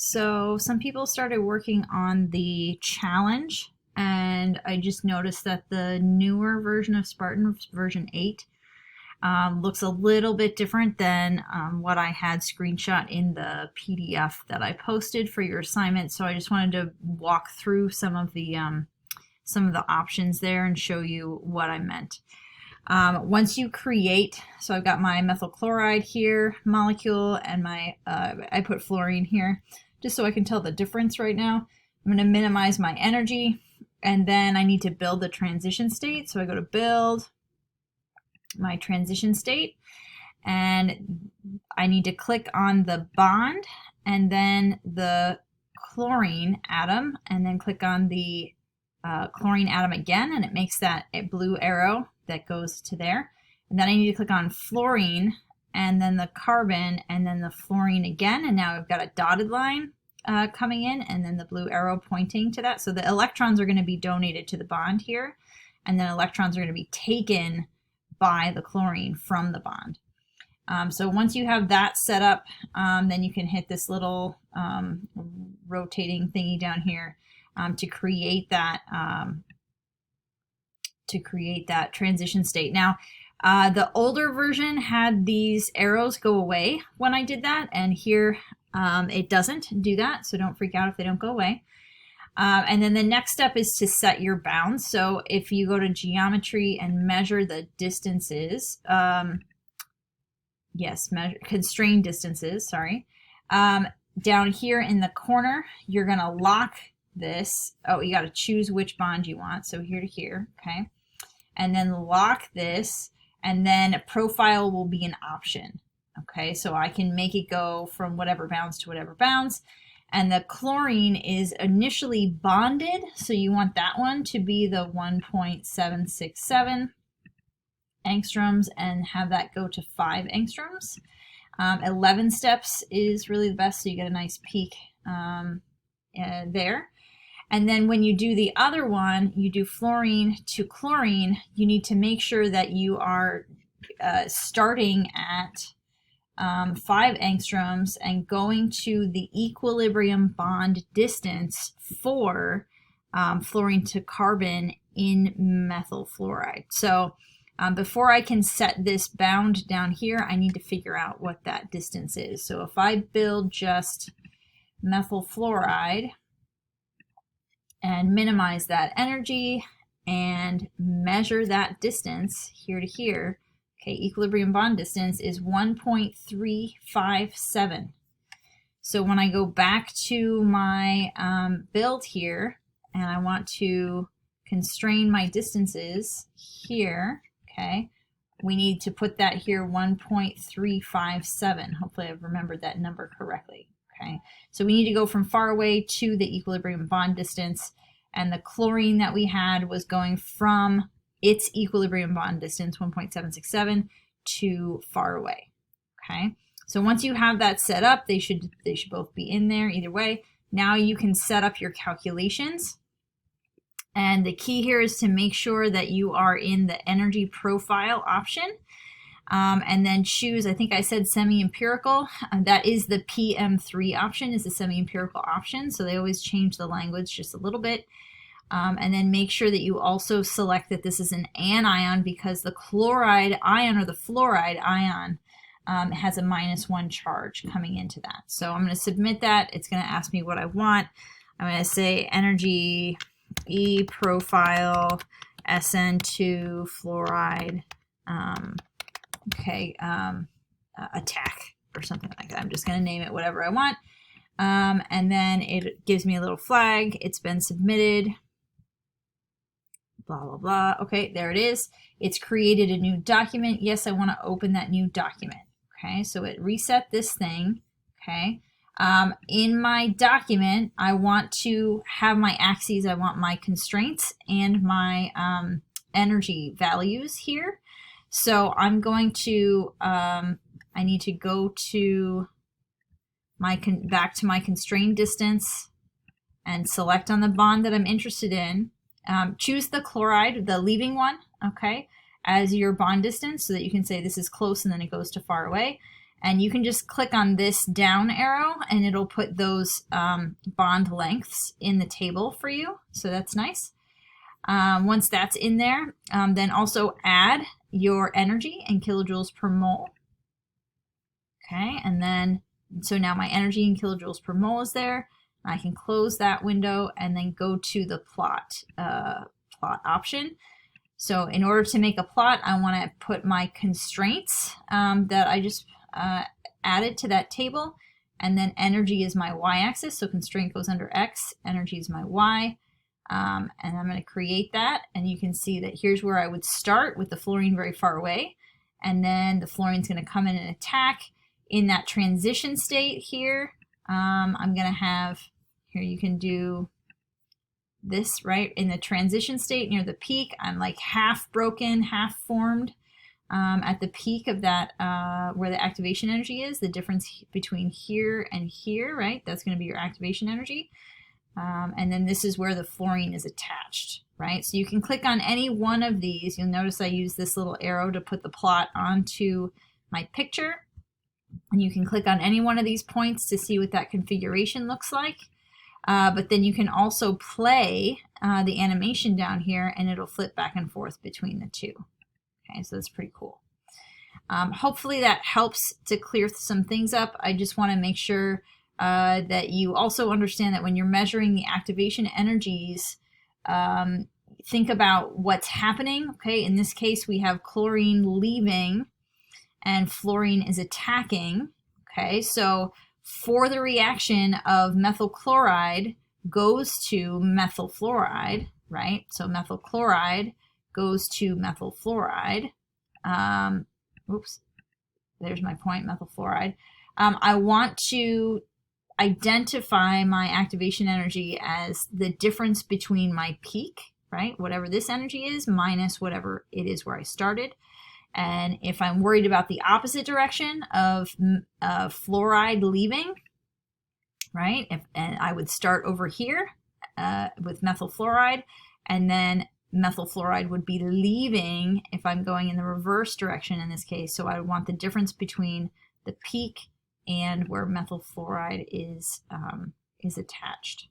So some people started working on the challenge, and I just noticed that the newer version of Spartan, version 8, looks a little bit different than what I had screenshot in the PDF that I posted for your assignment. So I just wanted to walk through some of the options there and show you what I meant. Once you create, so I've got my methyl chloride here molecule, and my I put fluorine here just so I can tell the difference right now. I'm going to minimize my energy, and then I need to build the transition state. So I go to build my transition state, and I need to click on the bond and then the chlorine atom, and then click on the chlorine atom again, and it makes that a blue arrow that goes to there. And then I need to click on fluorine and then the carbon and then the fluorine again, and now I've got a dotted line coming in and then the blue arrow pointing to that. So the electrons are going to be donated to the bond here, and then electrons are going to be taken by the chlorine from the bond. So once you have that set up, then you can hit this little rotating thingy down here to create that transition state. Now, the older version had these arrows go away when I did that, and here it doesn't do that, so don't freak out if they don't go away. And then the next step is to set your bounds. So if you go to geometry and measure the distances, constrained distances, sorry. Down here in the corner, you're going to lock this. Oh, you got to choose which bond you want. So here to here, okay. And then lock this, and then profile will be an option. Okay, so I can make it go from whatever bounds to whatever bounds. And the chlorine is initially bonded, so you want that one to be the 1.767 angstroms and have that go to 5 angstroms. 11 steps is really the best, so you get a nice peak there. And then when you do the other one, you do fluorine to chlorine, you need to make sure that you are starting at 5 angstroms and going to the equilibrium bond distance for fluorine to carbon in methyl fluoride. So before I can set this bound down here, I need to figure out what that distance is. So if I build just methyl fluoride and minimize that energy and measure that distance here to here, okay, equilibrium bond distance is 1.357. So when I go back to my build here and I want to constrain my distances here, okay, we need to put that here 1.357. Hopefully I've remembered that number correctly. Okay, so we need to go from far away to the equilibrium bond distance, and the chlorine that we had was going from its equilibrium bond distance, 1.767, to far away. Okay, so once you have that set up, they should both be in there either way. Now you can set up your calculations, and the key here is to make sure that you are in the energy profile option. And then choose, I think I said semi-empirical. That is the PM3 option, is the semi-empirical option. So they always change the language just a little bit. And then make sure that you also select that this is an anion, because the chloride ion or the fluoride ion has a -1 charge coming into that. So I'm going to submit that. It's going to ask me what I want. I'm going to say energy E profile SN2 fluoride. Attack or something like that. I'm just going to name it whatever I want. And then it gives me a little flag. It's been submitted. Blah, blah, blah. Okay, there it is. It's created a new document. Yes, I want to open that new document. Okay, so it reset this thing. Okay. In my document, I want to have my axes. I want my constraints and my energy values here. So I'm going to, I need to go to back to my constrained distance and select on the bond that I'm interested in. Choose the chloride, the leaving one, okay, as your bond distance so that you can say this is close and then it goes to far away. And you can just click on this down arrow and it'll put those bond lengths in the table for you. So that's nice. Once that's in there, then also add your energy in kilojoules per mole. Okay, and then, so now my energy in kilojoules per mole is there. I can close that window and then go to the plot option. So in order to make a plot, I want to put my constraints that I just added to that table, and then energy is my y-axis, so constraint goes under x, energy is my y, and I'm going to create that, and you can see that here's where I would start with the fluorine very far away, and then the fluorine's going to come in and attack. In that transition state here, I'm going to have, here you can do this, right? In the transition state near the peak, I'm like half broken, half formed. At the peak of that, where the activation energy is, the difference between here and here, right? That's going to be your activation energy. And then this is where the fluorine is attached, right? So you can click on any one of these. You'll notice I use this little arrow to put the plot onto my picture. And you can click on any one of these points to see what that configuration looks like. But then you can also play the animation down here and it'll flip back and forth between the two. Okay, so that's pretty cool. Hopefully that helps to clear some things up. I just want to make sure that you also understand that when you're measuring the activation energies, think about what's happening. Okay, in this case we have chlorine leaving and fluorine is attacking. Okay, so for the reaction of methyl chloride goes to methyl fluoride, right? So methyl chloride goes to methyl fluoride. Oops, there's my point, methyl fluoride. I want to identify my activation energy as the difference between my peak, right? Whatever this energy is minus whatever it is where I started. And if I'm worried about the opposite direction of fluoride leaving, right, and I would start over here with methyl fluoride, and then methyl fluoride would be leaving if I'm going in the reverse direction in this case. So I would want the difference between the peak and where methyl fluoride is attached.